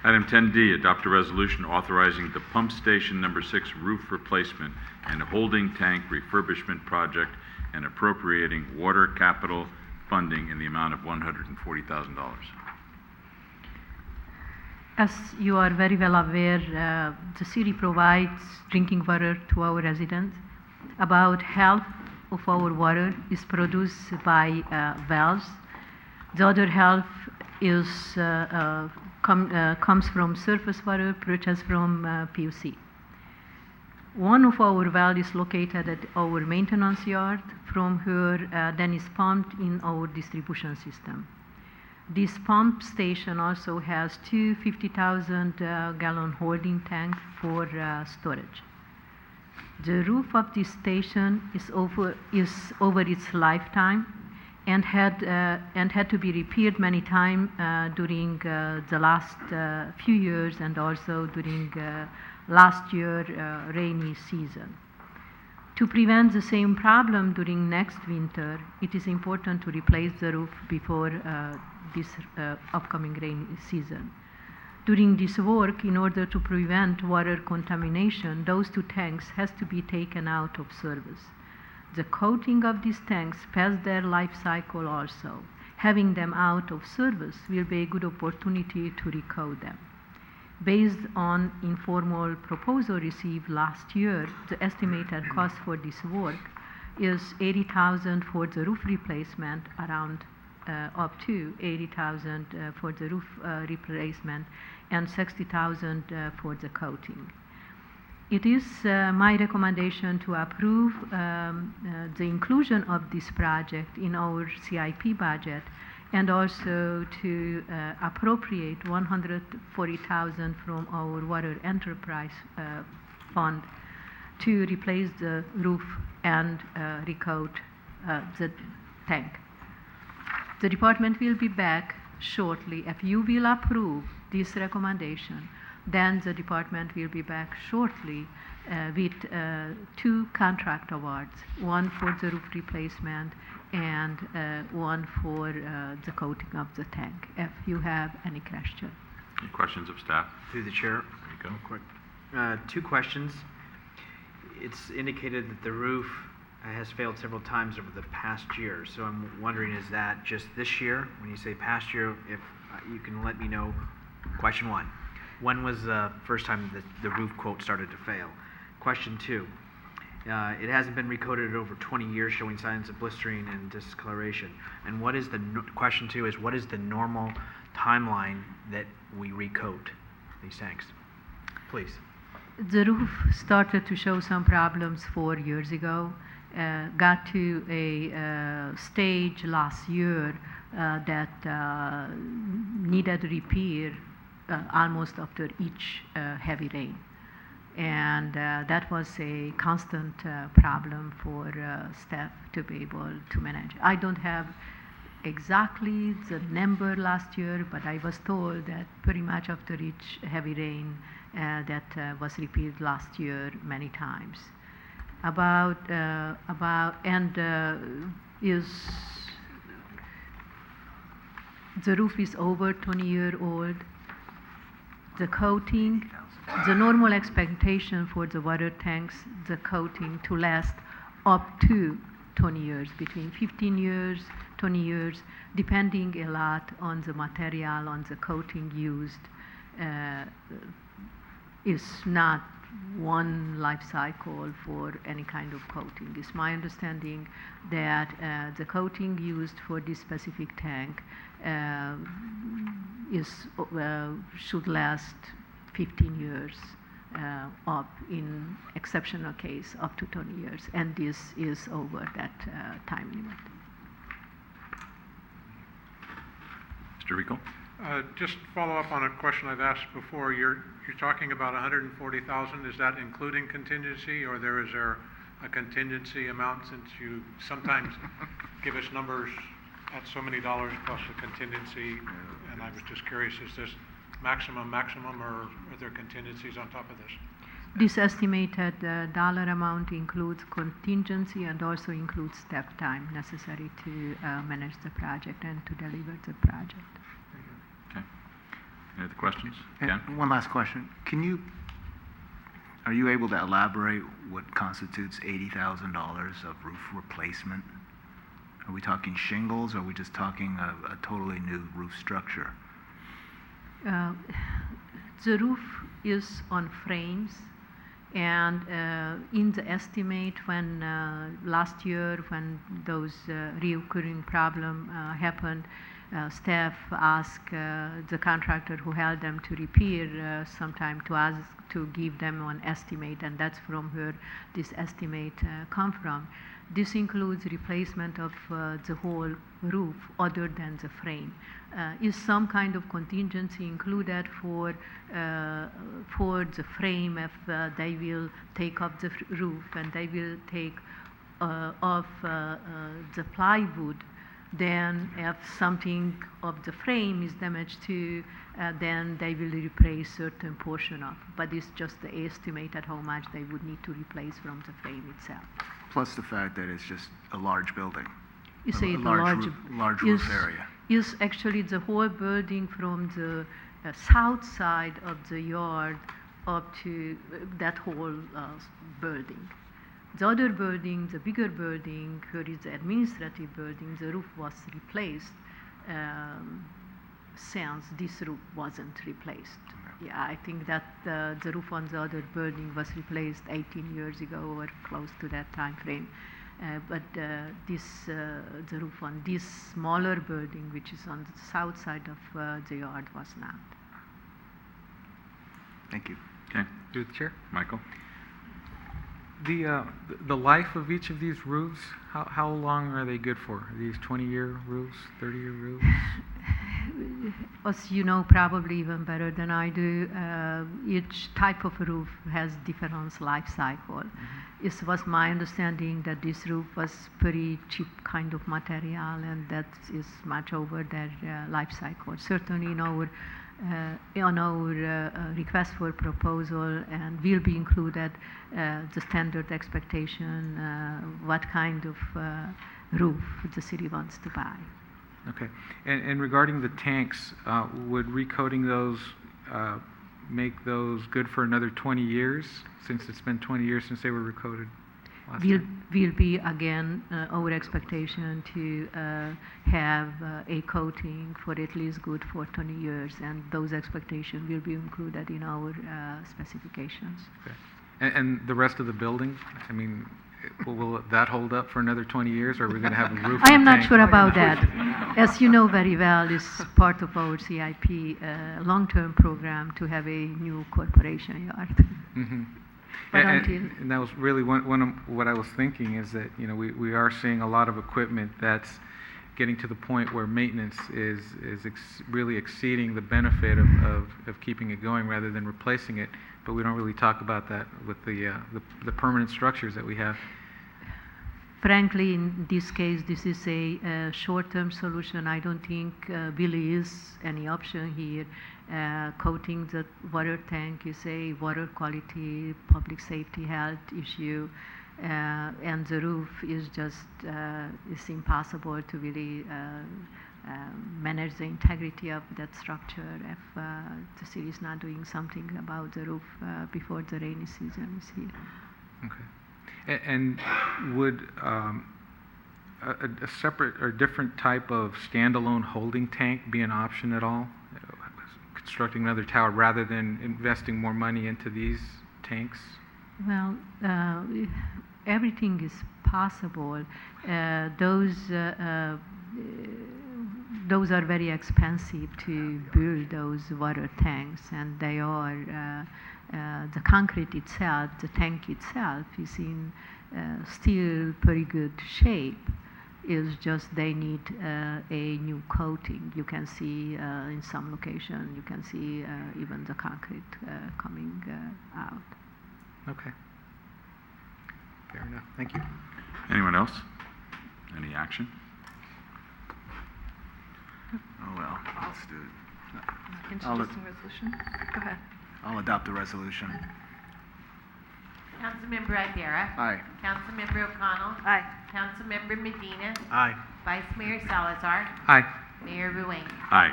Item 10D, adopt a resolution authorizing the pump station number 6 roof replacement and holding tank refurbishment project and appropriating water capital funding in the amount of $140,000. As you are very well aware, the city provides drinking water to our residents. About half of our water is produced by wells. The other half is comes from surface water purchased from PUC. One of our wells is located at our maintenance yard, from where then is pumped in our distribution system. This pump station also has two 50,000 gallon holding tanks for storage. The roof of this station is over its lifetime and had to be repaired many times during the last few years and also during last year rainy season. To prevent the same problem during next winter, it is important to replace the roof before this upcoming rainy season. During this work, in order to prevent water contamination, those two tanks has to be taken out of service. The coating of these tanks past their life cycle also. Having them out of service will be a good opportunity to recoat them. Based on informal proposal received last year, the estimated cost for this work is $80,000 for the roof replacement, around up to $80,000 for the roof replacement, and $60,000 for the coating. It is my recommendation to approve the inclusion of this project in our CIP budget, and also to appropriate $140,000 from our water enterprise fund to replace the roof and recoat the tank. The department will be back shortly. If you will approve this recommendation, then the department will be back shortly with two contract awards, one for the roof replacement and one for the coating of the tank. If you have any question. Any questions of staff? Through the chair. There you go. Quick. Two questions. It's indicated that the roof has failed several times over the past year. So I'm wondering, is that just this year? When you say past year, if you can let me know. Question one, when was the first time that the roof quote started to fail? Question two, it hasn't been recoated in over 20 years, showing signs of blistering and discoloration. And what is question two is, what is the normal timeline that we recoat these tanks? Please. The roof started to show some problems 4 years ago. Got to a stage last year that needed repair almost after each heavy rain. And that was a constant problem for staff to be able to manage. I don't have exactly the number last year, but I was told that pretty much after each heavy rain that was repaired last year many times. Is the roof is over 20-year-old. The coating, the normal expectation for the water tanks, the coating to last up to 20 years, between 15 years, 20 years, depending a lot on the material, on the coating used. Is not one life cycle for any kind of coating. It's my understanding that the coating used for this specific tank should last 15 years, up in exceptional case up to 20 years, and this is over that time limit. Mr. Rico? Just follow up on a question I've asked before. You're talking about 140,000. Is that including contingency, or is there a contingency amount, since you sometimes give us numbers at so many dollars plus a contingency? And I was just curious, is this maximum, or are there contingencies on top of this? This estimated dollar amount includes contingency and also includes step time necessary to manage the project and to deliver the project. Okay. Any other questions? And Ken? one last question. Are you able to elaborate what constitutes $80,000 of roof replacement? Are we talking shingles, or are we just talking a totally new roof structure? The roof is on frames, and in the estimate when last year when those reoccurring problem happened, staff asked the contractor who held them to repair sometime to us to give them an estimate, and that's from where this estimate come from. This includes replacement of the whole roof other than the frame. Is some kind of contingency included for the frame if they will take off the roof and they will take off the plywood? Then if something of the frame is damaged too, then they will replace certain portion of. But it's just the estimate at how much they would need to replace from the frame itself. Plus the fact that it's just a large building. You say a the large roof area. Is actually the whole building from the south side of the yard up to that whole building. The other building, the bigger building, where is the administrative building, the roof was replaced since this roof wasn't replaced. Yeah, I think that the roof on the other building was replaced 18 years ago or close to that time frame. But the roof on this smaller building, which is on the south side of the yard, was not. Thank you. Okay. Through the chair. Michael? The life of each of these roofs, how long are they good for? Are these 20-year roofs, 30-year roofs? As you know, probably even better than I do, each type of roof has different life cycle. It was my understanding that this roof was pretty cheap kind of material, and that is much over their life cycle. Certainly on our request for proposal, and will be included the standard expectation, what kind of roof the city wants to buy. Okay. And regarding the tanks, would recoating those make those good for another 20 years, since it's been 20 years since they were recoated last time? Will be again our expectation to have a coating for at least good for 20 years, and those expectations will be included in our specifications. Okay. And the rest of the building, I mean, will that hold up for another 20 years, or are we going to have a roof? I am and not tank? sure about that. As you know very well, it's part of our CIP long-term program to have a new corporation yard. Mm-hmm. But And that was really one of what I was thinking, is that, you know, we are seeing a lot of equipment that's getting to the point where maintenance is really exceeding the benefit of keeping it going rather than replacing it. But we don't really talk about that with the permanent structures that we have. Frankly, in this case, this is a short-term solution. I don't think really is any option here. Coating the water tank is a water quality, public safety, health issue, and the roof is just it's impossible to really manage the integrity of that structure if the city is not doing something about the roof before the rainy season is here. Okay. And would a separate or different type of standalone holding tank be an option at all? Constructing another tower rather than investing more money into these tanks? Well, everything is possible. Those are very expensive to build, those water tanks, and they are the concrete itself, the tank itself is in still pretty good shape. It's just they need a new coating. You can see in some location, you can see even the concrete coming out. Okay. Fair enough. Thank you. Anyone else? Any action? Oh, well, let's do it. Introducing resolution. Go ahead. I'll adopt the resolution. Councilmember Iguera. Aye. Councilmember O'Connell. Aye. Councilmember Medina. Aye. Vice Mayor Salazar. Aye. Mayor Ruane. Aye.